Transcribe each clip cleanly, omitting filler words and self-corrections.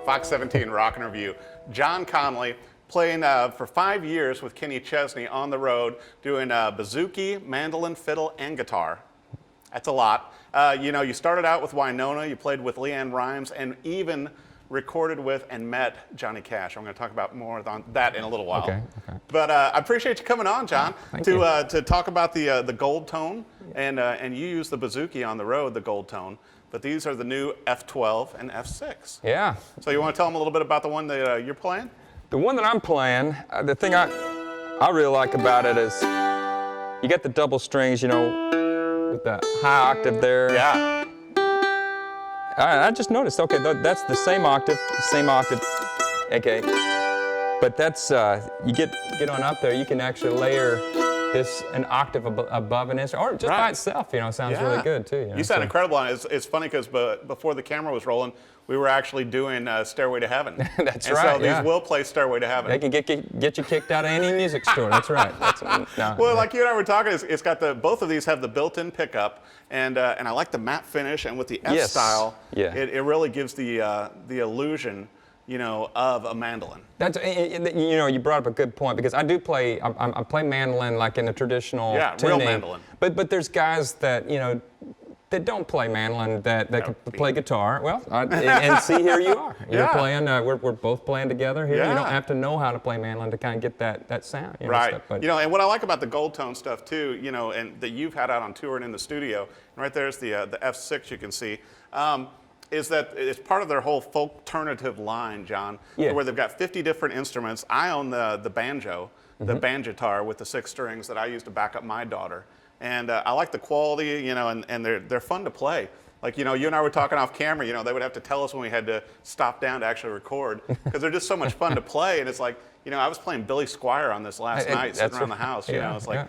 Fox 17 Rockin' Review. Jon Conley playing for 5 years with Kenny Chesney on the road, doing bouzouki, mandolin, fiddle, and guitar. That's a lot. You started out with Winona, you played with Leanne Rimes, and even recorded with and met Johnny Cash. I'm going to talk about more on that in a little while. Okay. But I appreciate you coming on, Jon, to talk about the gold tone. And you use the bouzouki on the road, the gold tone. But these are the new F-12 and F-6. Yeah. So you want to tell them a little bit about the one that you're playing? The one that I'm playing, the thing I really like about it is you get the double strings, with the high octave there. Yeah. I just noticed, okay, that's the same octave, okay. But that's, you get on up there, you can actually layer an octave above an instrument, or just by itself, sounds really good too. You sound incredible on it. It's funny because before the camera was rolling, we were actually doing Stairway to Heaven. That's right. So these will play Stairway to Heaven. They can get you kicked out of any music store. That's right. Well, like you and I were talking, it's got both of these have the built-in pickup, and I like the matte finish, and with the F style, it really gives the illusion, of a mandolin. That's you brought up a good point, because I do play I play mandolin like in the traditional tuning, real mandolin. But there's guys that that don't play mandolin that can play guitar. Well, and see, here you are. You're playing. We're both playing together here. You don't have to know how to play mandolin to kind of get that sound. Right. Stuff, but, and what I like about the gold tone stuff too, and that you've had out on tour and in the studio, and right there's the F-6 you can see. Is that it's part of their whole folk-alternative line, Jon, where they've got 50 different instruments. I own the banjo, the banjitar with the 6 strings that I use to back up my daughter. And I like the quality, and they're fun to play. Like, you and I were talking off camera, they would have to tell us when we had to stop down to actually record, because they're just so much fun to play. And it's like, I was playing Billy Squier on this last night, sitting around the house, it's like,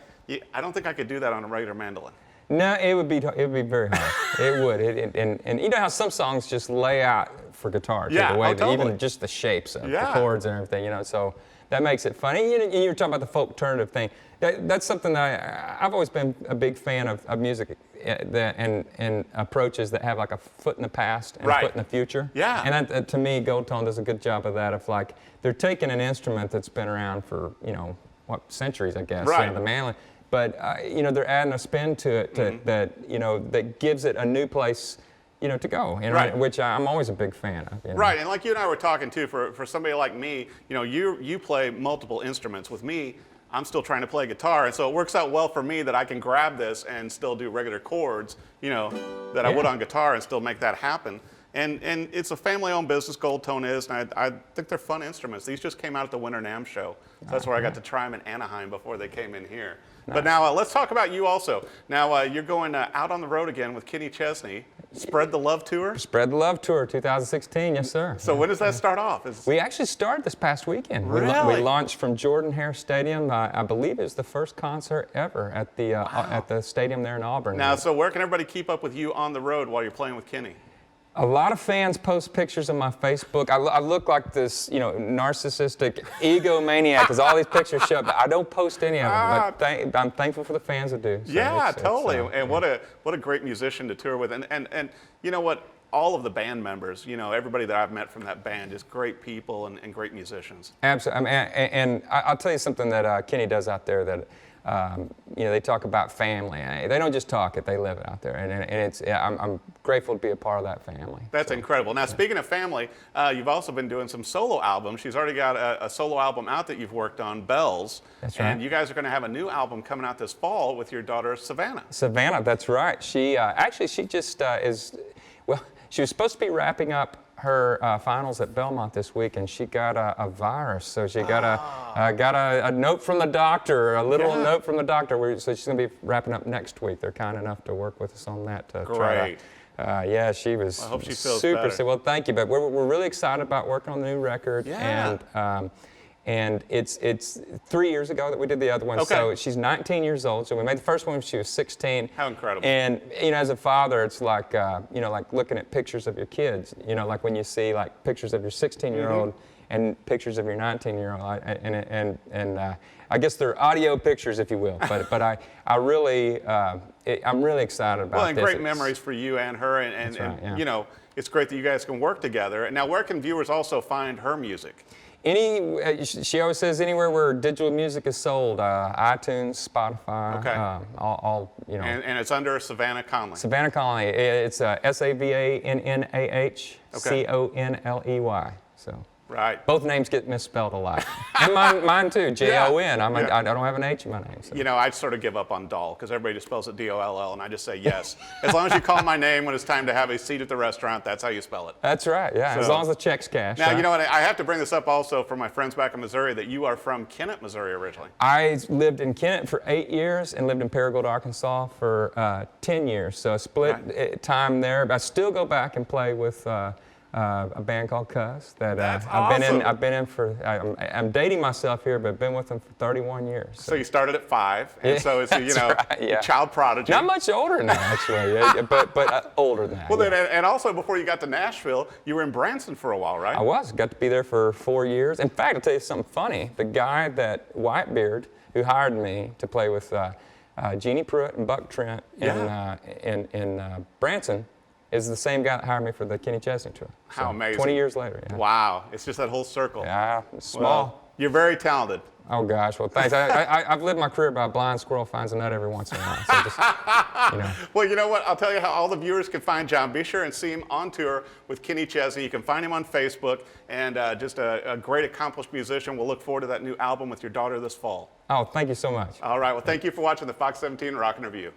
I don't think I could do that on a regular mandolin. No, it would be very hard. It would. And you know how some songs just lay out for guitar, the way even just the shapes of the chords and everything, so that makes it funny. You're talking about the folk alternative thing. That's something that I've always been a big fan of music and approaches that have like a foot in the past and a foot in the future. Yeah. And that, to me, Gold Tone does a good job of that. Of like they're taking an instrument that's been around for centuries, I guess. Right. The mandolin. But they're adding a spin to it that gives it a new place, to go. Which I'm always a big fan of. Right, and like you and I were talking too, for somebody like me, you play multiple instruments. With me, I'm still trying to play guitar, and so it works out well for me that I can grab this and still do regular chords, that I would on guitar, and still make that happen. And it's a family-owned business, Gold Tone is, and I think they're fun instruments. These just came out at the Winter NAMM show. So that's where I got to try them in Anaheim before they came in here. Nice. But now let's talk about you also. Now you're going out on the road again with Kenny Chesney. Spread the Love Tour? Spread the Love Tour 2016, yes sir. So when does that start off? We actually started this past weekend. Really? We launched from Jordan-Hare Stadium. I believe it was the first concert ever at the stadium there in Auburn. Now, so where can everybody keep up with you on the road while you're playing with Kenny? A lot of fans post pictures on my Facebook. I look like this, narcissistic egomaniac because all these pictures show up. But I don't post any of them. But I'm thankful for the fans that do. So totally. And what a great musician to tour with. And you know what? All of the band members, everybody that I've met from that band is great people and great musicians. Absolutely. And I'll tell you something that Kenny does out there that. They talk about family. They don't just talk it; they live it out there, and I'm grateful to be a part of that family. That's incredible. Now, speaking of family, you've also been doing some solo albums. She's already got a solo album out that you've worked on, Bells. That's right. And you guys are going to have a new album coming out this fall with your daughter, Savannah. Savannah, that's right. She she just she was supposed to be wrapping up her finals at Belmont this week, and she got a virus. So she got a note from the doctor, a little note from the doctor. So she's going to be wrapping up next week. They're kind enough to work with us on that. Great. She was I hope she feels super. Better. Well, thank you. But we're really excited about working on the new record. Yeah. And it's 3 years ago that we did the other one. Okay. So she's 19 years old. So we made the first one when she was 16. How incredible. And, as a father, it's like, like looking at pictures of your kids. like when you see like pictures of your 16-year-old and pictures of your 19-year-old. And I guess they're audio pictures, if you will. But I really, I'm really excited about this. Well, and great memories for you and her. And right, it's great that you guys can work together. And now, where can viewers also find her music? She always says anywhere where digital music is sold, iTunes, Spotify, okay. all you know. And it's under Savannah Conley. Savannah Conley. It's SAVANNAH CONLEY. Right. Both names get misspelled a lot. And mine too, Jon. I don't have an H in my name. So. You know, I sort of give up on Dahl because everybody just spells it D-O-L-L, and I just say yes. As long as you call my name when it's time to have a seat at the restaurant, that's how you spell it. That's right, yeah, so, as long as the check's cashed. Now, right? You know what, I have to bring this up also for my friends back in Missouri that you are from Kennett, Missouri originally. I lived in Kennett for 8 years and lived in Paragould, Arkansas for 10 years. So I split time there. But I still go back and play with a band called Cuss that I've been in for. I'm dating myself here, but I've been with them for 31 years. So you started at 5, and so it's child prodigy. Not much older than that actually, but older than that. Well, then, and also before you got to Nashville, you were in Branson for a while, right? I got to be there for 4 years. In fact, I'll tell you something funny. The guy Whitebeard, who hired me to play with Jeannie Pruitt and Buck Trent in Branson, is the same guy that hired me for the Kenny Chesney tour. So How amazing. 20 years later. Yeah. Wow. It's just that whole circle. Yeah, it's small. Well, you're very talented. Oh, gosh. Well, thanks. I've lived my career by a blind squirrel finds a nut every once in a while. So just, you know. Well, you know what? I'll tell you how all the viewers can find Jon. Be sure and see him on tour with Kenny Chesney. You can find him on Facebook, and just a great accomplished musician. We'll look forward to that new album with your daughter this fall. Oh, thank you so much. All right. Well, thank you for watching the Fox 17 Rockin' Review.